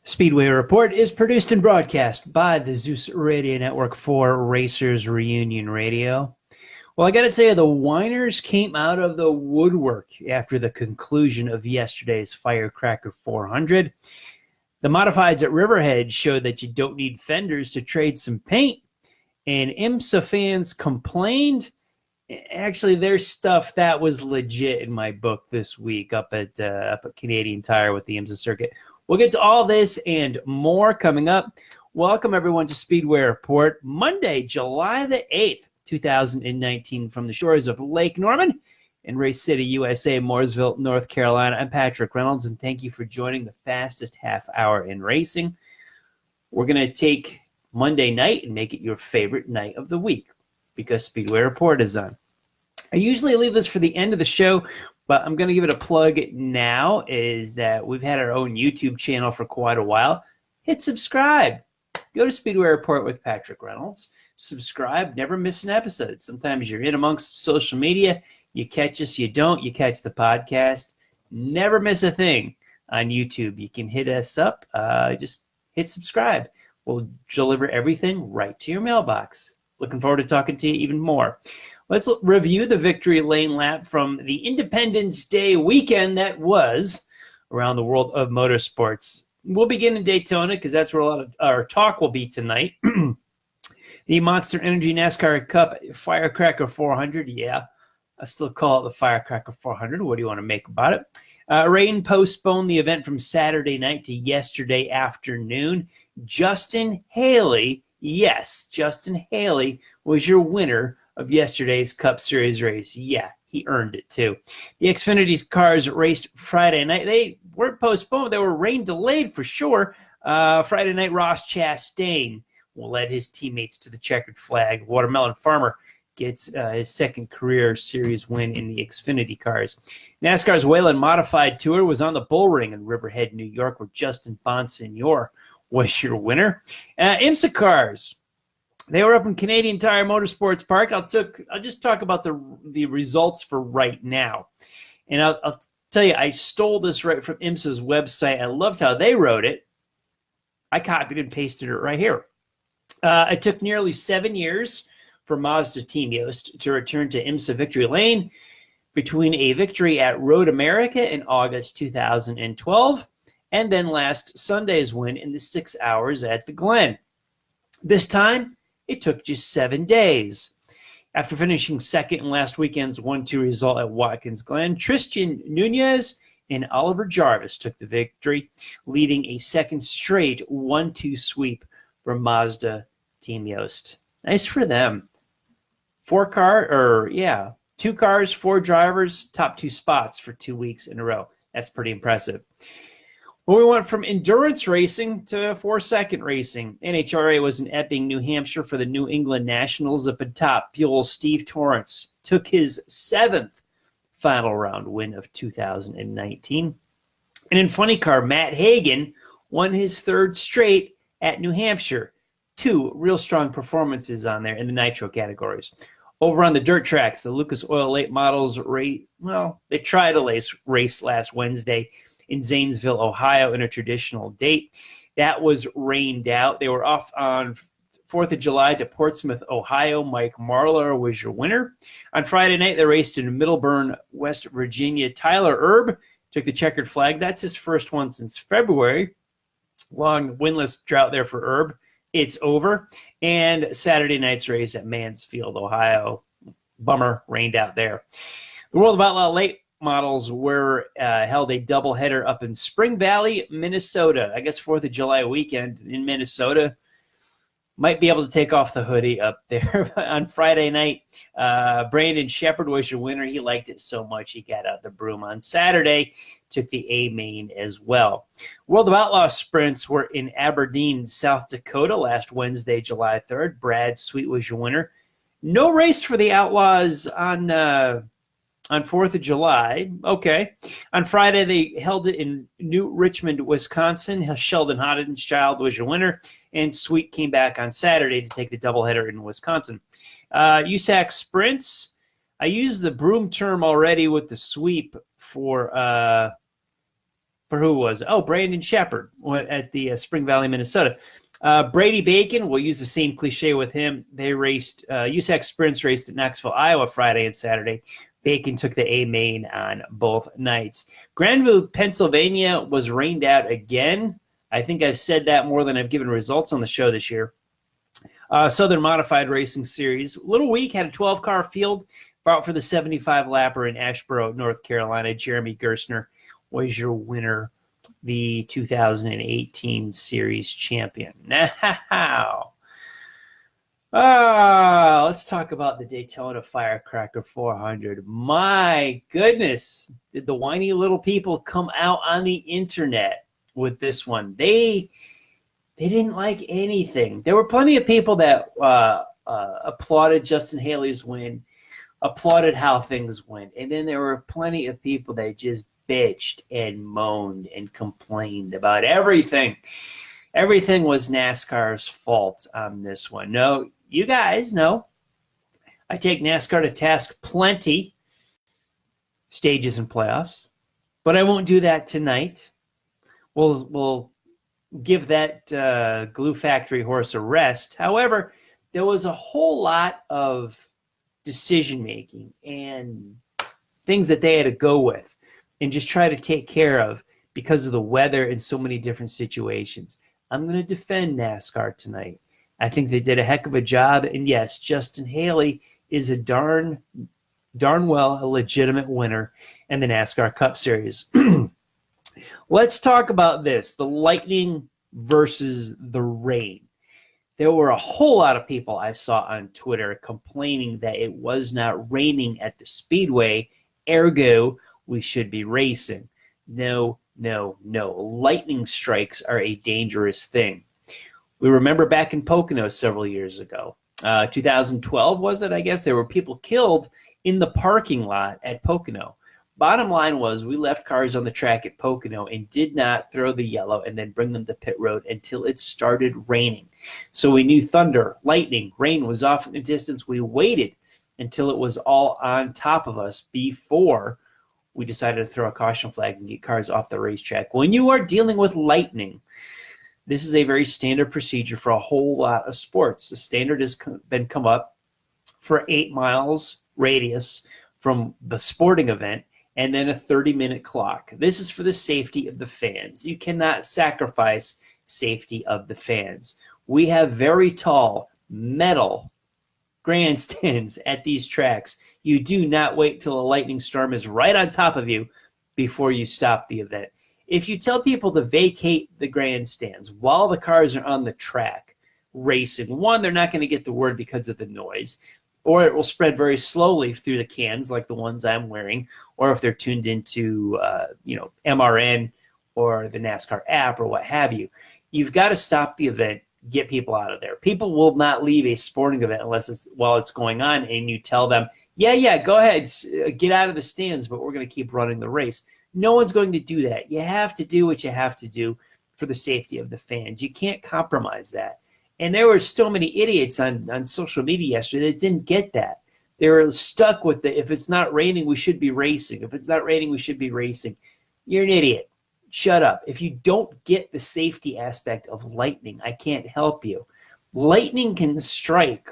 Speedway Report is produced and broadcast by the Zeus Radio Network for Racers Reunion Radio. Well, I got to tell you, the whiners came out of the woodwork after the conclusion of yesterday's Firecracker 400. The modifieds at Riverhead showed that you don't need fenders to trade some paint, and IMSA fans complained. Actually, there's stuff that was legit in my book this week up at Canadian Tire with the IMSA circuit. We'll get to all this and more coming up. Welcome, everyone, to Speedway Report, Monday, July the 8th, 2019, from the shores of Lake Norman in Race City, USA, Mooresville, North Carolina. I'm Patrick Reynolds, and thank you for joining the fastest half hour in racing. We're going to take Monday night and make it your favorite night of the week because Speedway Report is on. I usually leave this for the end of the show, but I'm going to give it a plug now, is that we've had our own YouTube channel for quite a while. Hit subscribe. Go to Speedway Report with Patrick Reynolds. Subscribe. Never miss an episode. Sometimes you're in amongst social media. You catch us, you don't. You catch the podcast. Never miss a thing on YouTube. You can hit us up. Just hit subscribe. We'll deliver everything right to your mailbox. Looking forward to talking to you even more. Let's review the victory lane lap from the Independence Day weekend that was around the world of motorsports. We'll begin in Daytona because that's where a lot of our talk will be tonight. The Monster Energy NASCAR Cup Firecracker 400. Yeah, I still call it the Firecracker 400. What do you want to make about it? Rain postponed the event from Saturday night to yesterday afternoon. Justin Haley, yes, Justin Haley was your winner of yesterday's Cup Series race. Yeah, he earned it too. The Xfinity cars raced Friday night. They weren't postponed. They were rain delayed for sure. Friday night, Ross Chastain will lead his teammates to the checkered flag. Watermelon Farmer gets his second career series win in the Xfinity cars. NASCAR's Wayland Modified Tour was on the Bull Ring in Riverhead, New York, where Justin Bonsignor was your winner. IMSA cars, they were up in Canadian Tire Motorsports Park. I'll just talk about the results for right now. And I'll tell you, I stole this right from IMSA's website. I loved how they wrote it. I copied and pasted it right here. It took nearly 7 years for Mazda Team Yost to return to IMSA Victory Lane between a victory at Road America in August 2012 and then last Sunday's win in the 6 hours at the Glen. This time, it took just 7 days. After finishing second in last weekend's 1-2 result at Watkins Glen, Tristan Nunez and Oliver Jarvis took the victory, leading a second straight 1-2 sweep for Mazda Team Yost. Nice for them. 2 cars, 4 drivers, top 2 spots for 2 weeks in a row. That's pretty impressive. Well, we went from endurance racing to 4-second racing. NHRA was in Epping, New Hampshire for the New England Nationals. Up at top, Fuel Steve Torrance took his 7th final round win of 2019. And in funny car, Matt Hagan won his 3rd straight at New Hampshire. 2 real strong performances on there in the nitro categories. Over on the dirt tracks, the Lucas Oil Late Models they tried a race last Wednesday in Zanesville, Ohio, in a traditional date. That was rained out. They were off on 4th of July to Portsmouth, Ohio. Mike Marlar was your winner. On Friday night, they raced in Middleburn, West Virginia. Tyler Erb took the checkered flag. That's his first one since February. Long winless drought there for Erb. It's over. And Saturday night's race at Mansfield, Ohio. Bummer, rained out there. The World of Outlaw Late Models were held a doubleheader up in Spring Valley, Minnesota. I guess 4th of July weekend in Minnesota. Might be able to take off the hoodie up there. On Friday night, Brandon Shepard was your winner. He liked it so much he got out the broom. On Saturday, took the A main as well. World of Outlaw sprints were in Aberdeen, South Dakota last Wednesday, July 3rd. Brad Sweet was your winner. No race for the Outlaws on 4th of July. Okay. On Friday, they held it in New Richmond, Wisconsin. Sheldon Hodenschild was your winner, and Sweet came back on Saturday to take the doubleheader in Wisconsin. USAC sprints. I used the broom term already with the sweep for for who was it? Oh, Brandon Shepard at the Spring Valley, Minnesota. Brady Bacon, we'll use the same cliche with him. They raced, USAC Sprints raced at Knoxville, Iowa, Friday and Saturday. Bacon took the A main on both nights. Grandview, Pennsylvania was rained out again. I think I've said that more than I've given results on the show this year. Southern Modified Racing Series. Little Week had a 12-car field. Out for the 75-lapper in Asheboro, North Carolina. Jeremy Gerstner was your winner, the 2018 series champion. Now, let's talk about the Daytona Firecracker 400. My goodness, did the whiny little people come out on the internet with this one? They didn't like anything. There were plenty of people that applauded Justin Haley's win, applauded how things went, and then there were plenty of people that just bitched and moaned and complained about everything. Everything was NASCAR's fault on this one. No, you guys know I take NASCAR to task plenty, stages and playoffs, but I won't do that tonight. We'll give that glue factory horse a rest. However, there was a whole lot of decision-making and things that they had to go with and just try to take care of because of the weather and so many different situations. I'm going to defend NASCAR tonight. I think they did a heck of a job. And yes, Justin Haley is a darn well a legitimate winner in the NASCAR Cup Series. Let's talk about this, the lightning versus the rain. There were a whole lot of people I saw on Twitter complaining that it was not raining at the Speedway, ergo, we should be racing. No. Lightning strikes are a dangerous thing. We remember back in Pocono several years ago, 2012 was it, I guess, there were people killed in the parking lot at Pocono. Bottom line was we left cars on the track at Pocono and did not throw the yellow and then bring them to pit road until it started raining. So we knew thunder, lightning, rain was off in the distance. We waited until it was all on top of us before we decided to throw a caution flag and get cars off the racetrack. When you are dealing with lightning, this is a very standard procedure for a whole lot of sports. The standard has been come up for 8 miles radius from the sporting event, and then a 30-minute clock. This is for the safety of the fans. You cannot sacrifice safety of the fans. We have very tall metal grandstands at these tracks. You do not wait till a lightning storm is right on top of you before you stop the event. If you tell people to vacate the grandstands while the cars are on the track racing, one, they're not going to get the word because of the noise, or it will spread very slowly through the cans like the ones I'm wearing, or if they're tuned into MRN or the NASCAR app or what have you. You've got to stop the event, get people out of there. People will not leave a sporting event while it's going on, and you tell them, yeah, go ahead, get out of the stands, but we're going to keep running the race. No one's going to do that. You have to do what you have to do for the safety of the fans. You can't compromise that. And there were so many idiots on social media yesterday that didn't get that. They were stuck with if it's not raining, we should be racing. If it's not raining, we should be racing. You're an idiot. Shut up. If you don't get the safety aspect of lightning, I can't help you. Lightning can strike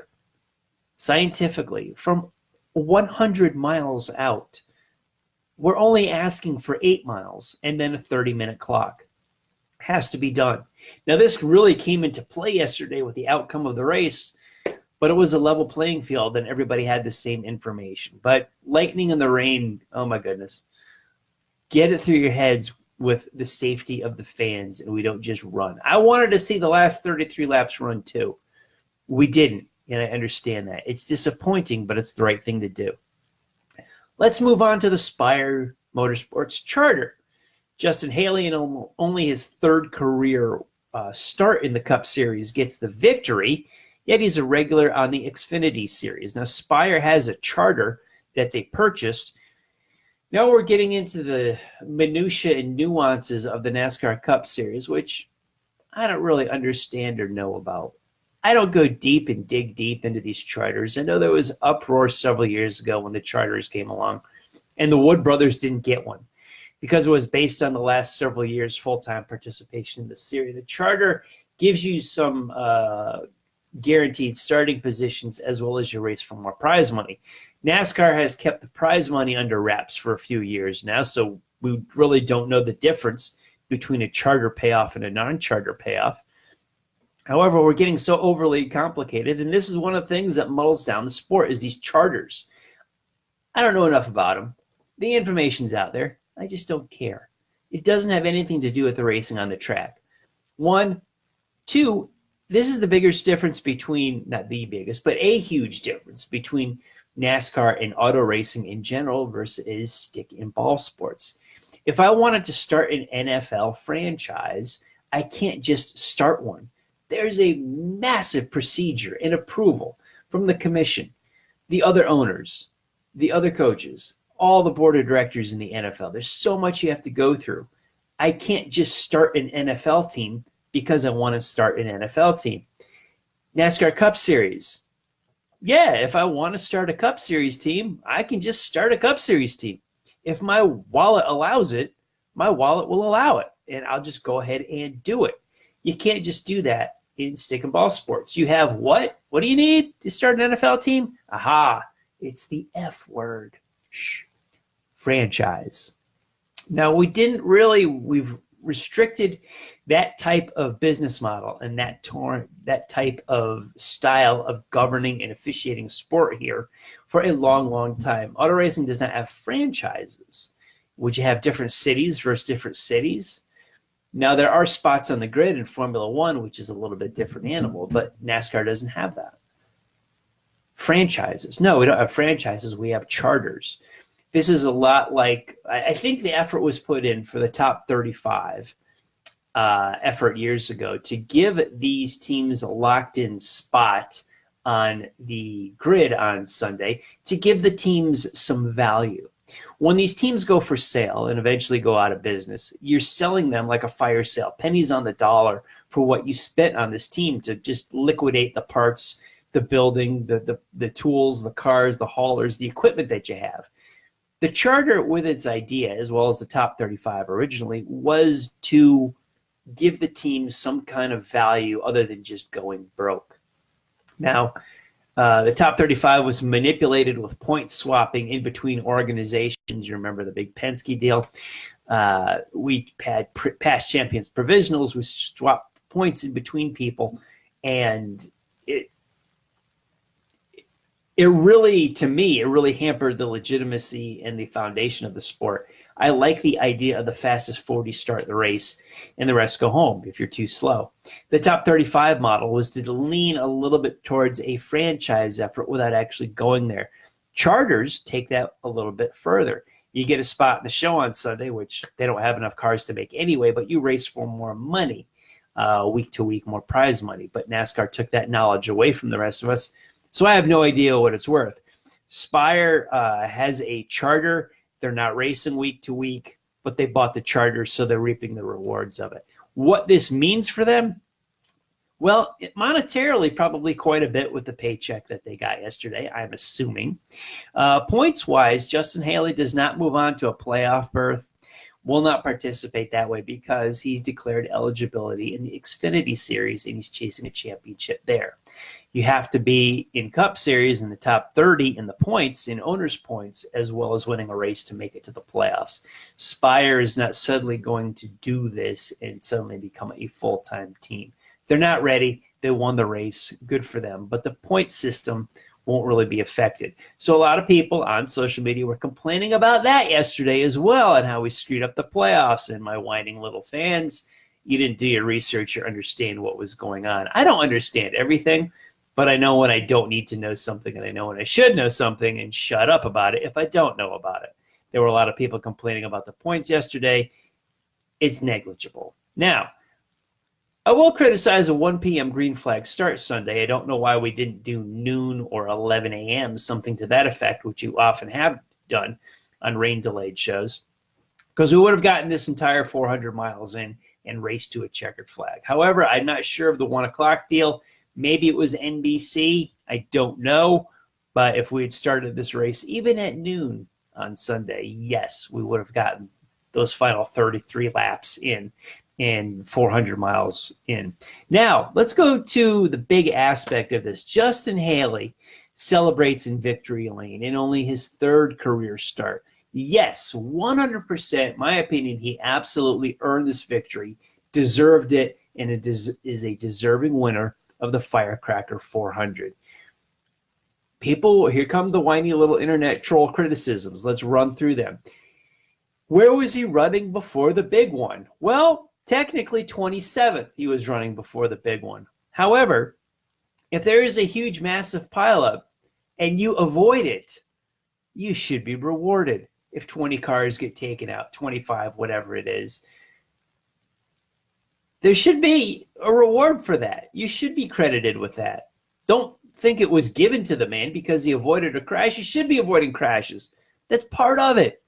scientifically from 100 miles out. We're only asking for 8 miles and then a 30-minute clock. Has to be done. Now, this really came into play yesterday with the outcome of the race, but it was a level playing field and everybody had the same information. But lightning and the rain, oh my goodness. Get it through your heads with the safety of the fans, and we don't just run. I wanted to see the last 33 laps run too. We didn't, and I understand that. It's disappointing, but it's the right thing to do. Let's move on to the Spire Motorsports Charter. Justin Haley, in only his third career start in the Cup Series, gets the victory, yet he's a regular on the Xfinity Series. Now, Spire has a charter that they purchased. Now we're getting into the minutia and nuances of the NASCAR Cup Series, which I don't really understand or know about. I don't go deep and dig deep into these charters. I know there was uproar several years ago when the charters came along, and the Wood brothers didn't get one. because it was based on the last several years' full-time participation in the series. The charter gives you some guaranteed starting positions as well as your race for more prize money. NASCAR has kept the prize money under wraps for a few years now, so we really don't know the difference between a charter payoff and a non-charter payoff. However, we're getting so overly complicated, and this is one of the things that muddles down the sport is these charters. I don't know enough about them. The information's out there. I just don't care. It doesn't have anything to do with the racing on the track. One. Two, this is the biggest difference between, not the biggest, but a huge difference between NASCAR and auto racing in general versus stick and ball sports. If I wanted to start an NFL franchise, I can't just start one. There's a massive procedure and approval from the commission, the other owners, the other coaches, all the board of directors in the NFL. There's so much you have to go through. I can't just start an NFL team because I want to start an NFL team. NASCAR Cup Series. Yeah, if I want to start a Cup Series team, I can just start a Cup Series team. If my wallet allows it, my wallet will allow it, and I'll just go ahead and do it. You can't just do that in stick and ball sports. You have what? What do you need to start an NFL team? Aha, it's the F word. Shh. Franchise. Now, we've restricted that type of business model and that type of style of governing and officiating sport here for a long, long time. Auto racing does not have franchises. Would you have different cities versus different cities? Now, there are spots on the grid in Formula One, which is a little bit different animal, but NASCAR doesn't have that. Franchises. No, we don't have franchises. We have charters. This is a lot like, I think the effort was put in for the top 35 effort years ago to give these teams a locked-in spot on the grid on Sunday, to give the teams some value. When these teams go for sale and eventually go out of business, you're selling them like a fire sale, pennies on the dollar for what you spent on this team to just liquidate the parts, the building, the tools, the cars, the haulers, the equipment that you have. The charter, with its idea, as well as the top 35 originally, was to give the team some kind of value other than just going broke. Now, the top 35 was manipulated with point swapping in between organizations. You remember the big Penske deal. We had past champions provisionals. We swapped points in between people, and it really, to me, it really hampered the legitimacy and the foundation of the sport. I like the idea of the fastest 40 start the race and the rest go home if you're too slow. The top 35 model was to lean a little bit towards a franchise effort without actually going there. Charters take that a little bit further. You get a spot in the show on Sunday, which they don't have enough cars to make anyway, but you race for more money, week to week, more prize money. But NASCAR took that knowledge away from the rest of us. So I have no idea what it's worth. Spire has a charter. They're not racing week to week, but they bought the charter, so they're reaping the rewards of it. What this means for them? Well, monetarily, probably quite a bit with the paycheck that they got yesterday, I'm assuming. Points-wise, Justin Haley does not move on to a playoff berth, will not participate that way because he's declared eligibility in the Xfinity Series, and he's chasing a championship there. You have to be in Cup Series in the top 30 in the points, in owners' points, as well as winning a race to make it to the playoffs. Spire is not suddenly going to do this and suddenly become a full-time team. They're not ready. They won the race. Good for them. But the point system won't really be affected. So a lot of people on social media were complaining about that yesterday as well, and how we screwed up the playoffs. And my whining little fans, you didn't do your research or understand what was going on. I don't understand everything, but I know when I don't need to know something, and I know when I should know something and shut up about it if I don't know about it. There were a lot of people complaining about the points yesterday. It's negligible. Now, I will criticize a 1 p.m. green flag start Sunday. I don't know why we didn't do noon or 11 a.m., something to that effect, which you often have done on rain-delayed shows, because we would have gotten this entire 400 miles in and raced to a checkered flag. However, I'm not sure of the 1 o'clock deal. Maybe it was NBC. I don't know. But if we had started this race even at noon on Sunday, yes, we would have gotten those final 33 laps in 400 miles in. Now, let's go to the big aspect of this. Justin Haley celebrates in victory lane in only his third career start. Yes, 100%, my opinion, he absolutely earned this victory, deserved it, and it is a deserving winner of the Firecracker 400. People, here come the whiny little internet troll criticisms. Let's run through them. Where was he running before the big one? Well, technically 27th he was running before the big one. However, if there is a huge, massive pileup and you avoid it, you should be rewarded. If 20 cars get taken out, 25, whatever it is, there should be a reward for that. You should be credited with that. Don't think it was given to the man because he avoided a crash. You should be avoiding crashes. That's part of it.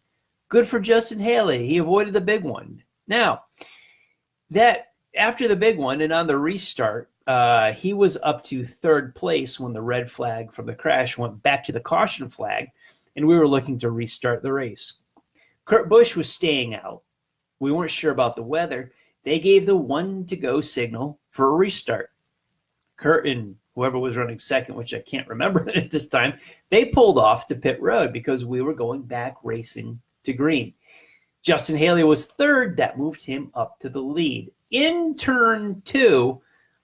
Good for Justin Haley. He avoided the big one. Now, that after the big one and on the restart, he was up to third place when the red flag from the crash went back to the caution flag, and we were looking to restart the race. Kurt Busch was staying out. We weren't sure about the weather. They gave the 1 to go signal for a restart. Kurt and whoever was running second, which I can't remember at this time, they pulled off to pit road because we were going back racing to green. Justin Haley was third. That moved him up to the lead. In turn 2,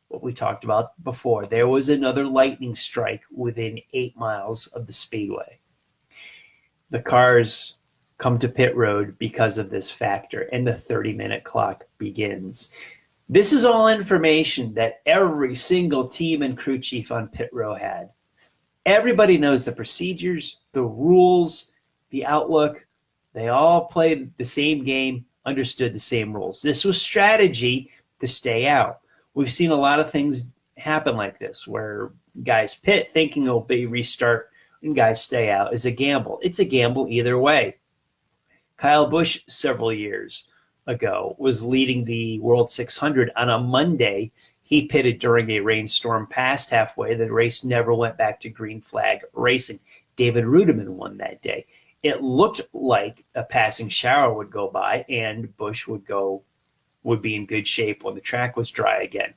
what we talked about before, there was another lightning strike within 8 miles of the Speedway. The cars come to pit road because of this factor, and the 30-minute clock begins. This is all information that every single team and crew chief on pit row had. Everybody knows the procedures, the rules, the outlook. They all played the same game, understood the same rules. This was strategy to stay out. We've seen a lot of things happen like this, where guys pit thinking it'll be restart and guys stay out. Is a gamble. It's a gamble either way. Kyle Busch several years ago was leading the World 600 on a Monday. He pitted during a rainstorm past halfway. The race never went back to green flag racing. David Rudiman won that day. It looked like a passing shower would go by and Busch would be in good shape when the track was dry again.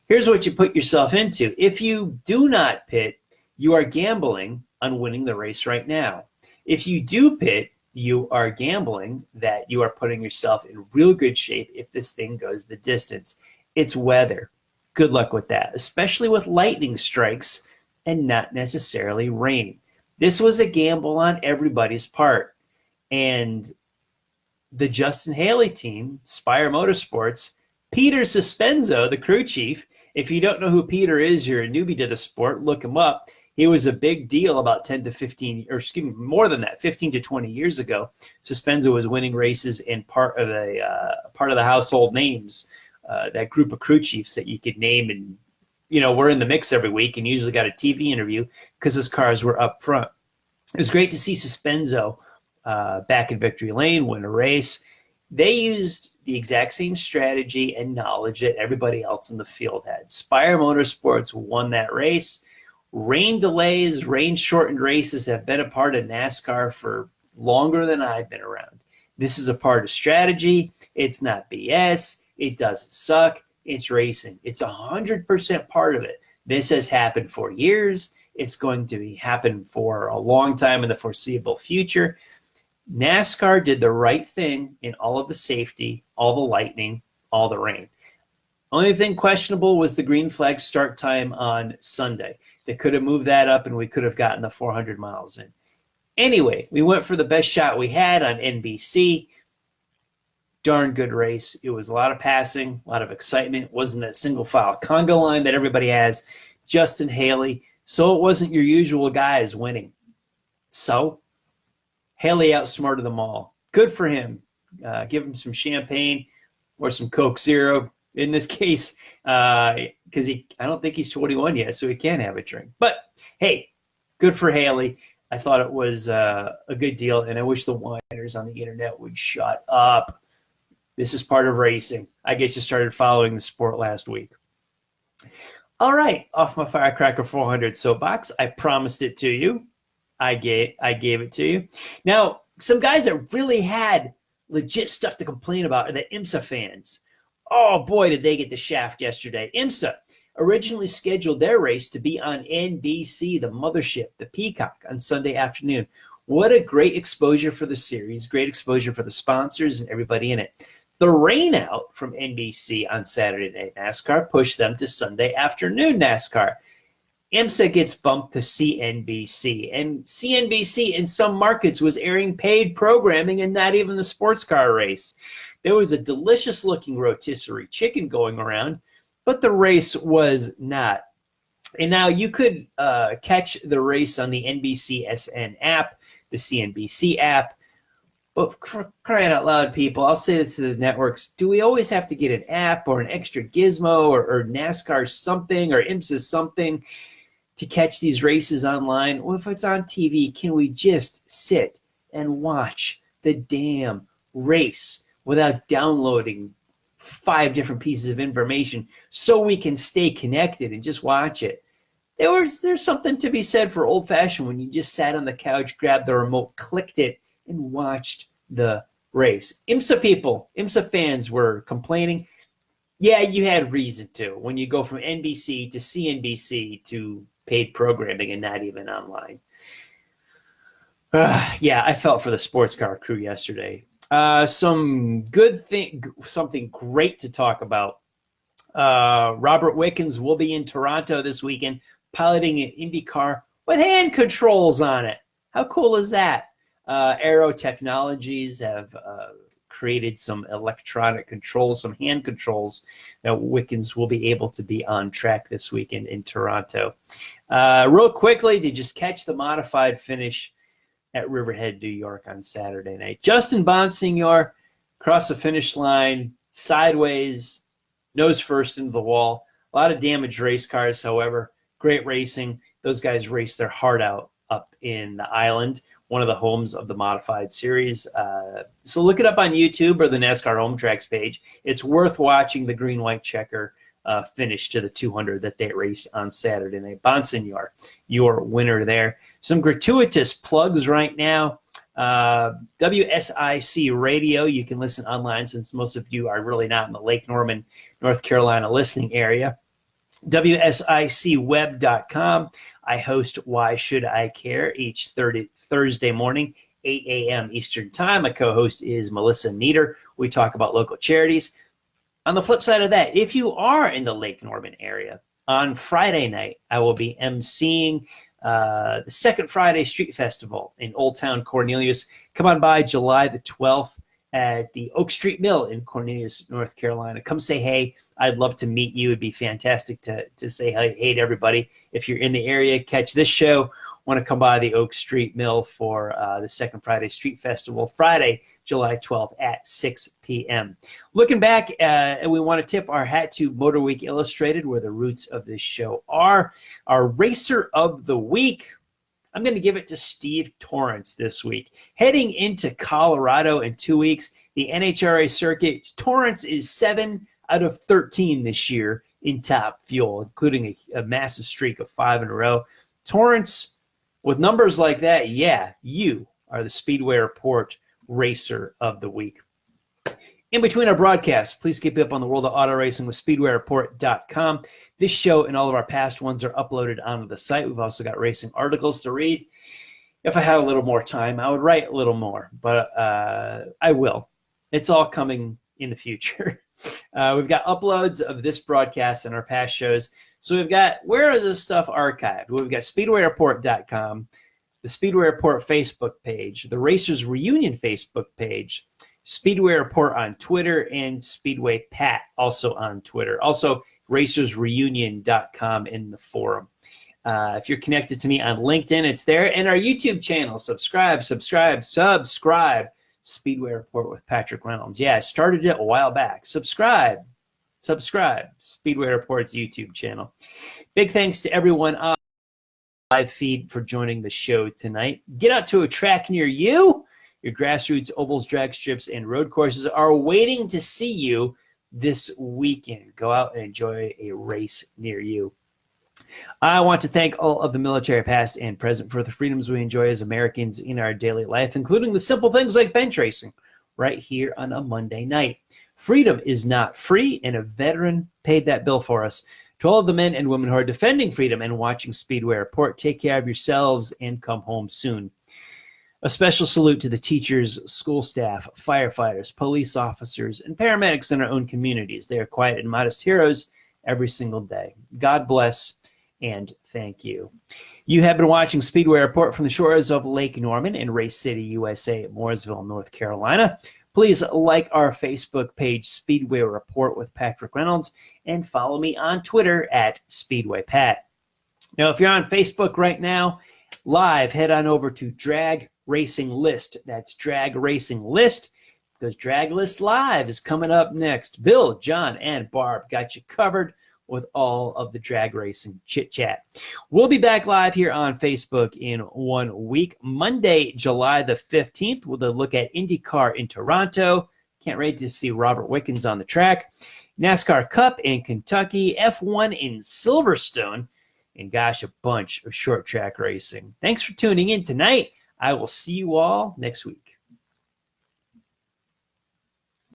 Here's what you put yourself into. If you do not pit, you are gambling on winning the race right now. If you do pit, you are gambling that you are putting yourself in real good shape if this thing goes the distance. It's weather. Good luck with that, especially with lightning strikes and not necessarily rain. This was a gamble on everybody's part. And the Justin Haley team, Spire Motorsports, Peter Suspenzo, the crew chief. If you don't know who Peter is, you're a newbie to the sport, look him up. He was a big deal about 10 to 15, or excuse me, more than that, 15 to 20 years ago. Suspenzo was winning races and part of the household names, that group of crew chiefs that you could name, and we're in the mix every week and usually got a TV interview because his cars were up front. It was great to see Suspenzo back in victory lane, win a race. They used the exact same strategy and knowledge that everybody else in the field had. Spire Motorsports won that race. Rain delays, rain-shortened races have been a part of NASCAR for longer than I've been around. This is a part of strategy. It's not BS. It doesn't suck. It's racing. It's 100% part of it. This has happened for years. It's going to happen for a long time in the foreseeable future. NASCAR did the right thing in all of the safety, all the lightning, all the rain. Only thing questionable was the green flag start time on Sunday. They could have moved that up and we could have gotten the 400 miles in. Anyway, we went for the best shot we had on NBC. Darn good race. It was a lot of passing, a lot of excitement. It wasn't that single file conga line that everybody has. Justin Haley. So it wasn't your usual guys winning. So Haley outsmarted them all. Good for him. Give him some champagne or some Coke Zero in this case, because I don't think he's 21 yet, so he can't have a drink. But hey, good for Haley. I thought it was a good deal, and I wish the whiners on the internet would shut up. This is part of racing. I guess you started following the sport last week. All right, off my Firecracker 400 soapbox. I promised it to you. I gave it to you. Now, some guys that really had legit stuff to complain about are the IMSA fans. Oh boy, did they get the shaft yesterday. IMSA originally scheduled their race to be on NBC, the mothership, the Peacock, on Sunday afternoon. What a great exposure for the series, great exposure for the sponsors and everybody in it. The rainout from NBC on Saturday Night NASCAR pushed them to Sunday afternoon NASCAR. IMSA gets bumped to CNBC, and CNBC in some markets was airing paid programming and not even the sports car race. There was a delicious-looking rotisserie chicken going around, but the race was not. And now you could catch the race on the NBCSN app, the CNBC app, but for crying out loud, people, I'll say it to the networks, do we always have to get an app or an extra gizmo or NASCAR something or IMSA something to catch these races online? Well, if it's on TV, can we just sit and watch the damn race without downloading 5 different pieces of information so we can stay connected and just watch it? There's something to be said for old-fashioned when you just sat on the couch, grabbed the remote, clicked it, and watched the race. IMSA people, IMSA fans were complaining. Yeah, you had reason to when you go from NBC to CNBC to paid programming and not even online. Yeah, I felt for the sports car crew yesterday. Something great to talk about. Robert Wickens will be in Toronto this weekend piloting an Indy car with hand controls on it. How cool is that? Aero Technologies have created some electronic controls, some hand controls that Wickens will be able to be on track this weekend in Toronto. Real quickly, to just catch the modified finish at Riverhead, New York on Saturday night. Justin Bonsignor crossed the finish line sideways, nose first into the wall. A lot of damaged race cars, however. Great racing. Those guys raced their heart out up in the island, one of the homes of the modified series. So look it up on YouTube or the NASCAR Home Tracks page. It's worth watching the green-white checker finish to the 200 that they raced on Saturday night. Bonsignor, your winner there. Some gratuitous plugs right now. WSIC Radio, you can listen online since most of you are really not in the Lake Norman, North Carolina listening area. WSICweb.com. I host Why Should I Care each Thursday morning, 8 a.m. Eastern Time. My co-host is Melissa Nieder. We talk about local charities. On the flip side of that, if you are in the Lake Norman area, on Friday night, I will be emceeing the Second Friday Street Festival in Old Town Cornelius. Come on by July the 12th at the Oak Street Mill in Cornelius, North Carolina. Come say hey. I'd love to meet you. It'd be fantastic to say hey to everybody. If you're in the area, catch this show. Want to come by the Oak Street Mill for the Second Friday Street Festival, Friday, July 12th at 6 p.m. Looking back, and we want to tip our hat to Motor Week Illustrated, where the roots of this show are. Our Racer of the Week, I'm going to give it to Steve Torrence this week. Heading into Colorado in 2 weeks, the NHRA circuit, Torrence is 7 out of 13 this year in Top Fuel, including a massive streak of 5 in a row. Torrence, with numbers like that, yeah, you are the Speedway Report Racer of the Week. In between our broadcasts, please keep up on the world of auto racing with SpeedwayReport.com. This show and all of our past ones are uploaded onto the site. We've also got racing articles to read. If I had a little more time, I would write a little more, but I will. It's all coming in the future. We've got uploads of this broadcast and our past shows. So we've got, where is this stuff archived? Well, we've got SpeedwayReport.com, the Speedway Report Facebook page, the Racers Reunion Facebook page, Speedway Report on Twitter, and Speedway Pat also on Twitter. Also, racersreunion.com in the forum. If you're connected to me on LinkedIn, it's there. And our YouTube channel, subscribe. Speedway Report with Patrick Reynolds. Yeah, I started it a while back. Subscribe. Speedway Report's YouTube channel. Big thanks to everyone on the live feed for joining the show tonight. Get out to a track near you. Your grassroots ovals, drag strips, and road courses are waiting to see you this weekend. Go out and enjoy a race near you. I want to thank all of the military past and present for the freedoms we enjoy as Americans in our daily life, including the simple things like bench racing, right here on a Monday night. Freedom is not free, and a veteran paid that bill for us. To all of the men and women who are defending freedom and watching Speedway Report, take care of yourselves and come home soon. A special salute to the teachers, school staff, firefighters, police officers, and paramedics in our own communities. They are quiet and modest heroes every single day. God bless and thank you. You have been watching Speedway Report from the shores of Lake Norman in Race City, USA, Mooresville, North Carolina. Please like our Facebook page, Speedway Report with Patrick Reynolds, and follow me on Twitter at SpeedwayPat. Now, if you're on Facebook right now, live, head on over to Drag Racing List. That's Drag Racing List, because Drag List Live is coming up next. Bill, John, and Barb got you covered with all of the drag racing chit-chat. We'll be back live here on Facebook in 1 week, Monday, July the 15th, with a look at IndyCar in Toronto. Can't wait to see Robert Wickens on the track. NASCAR Cup in Kentucky, F1 in Silverstone, and gosh, a bunch of short track racing. Thanks for tuning in tonight. I will see you all next week.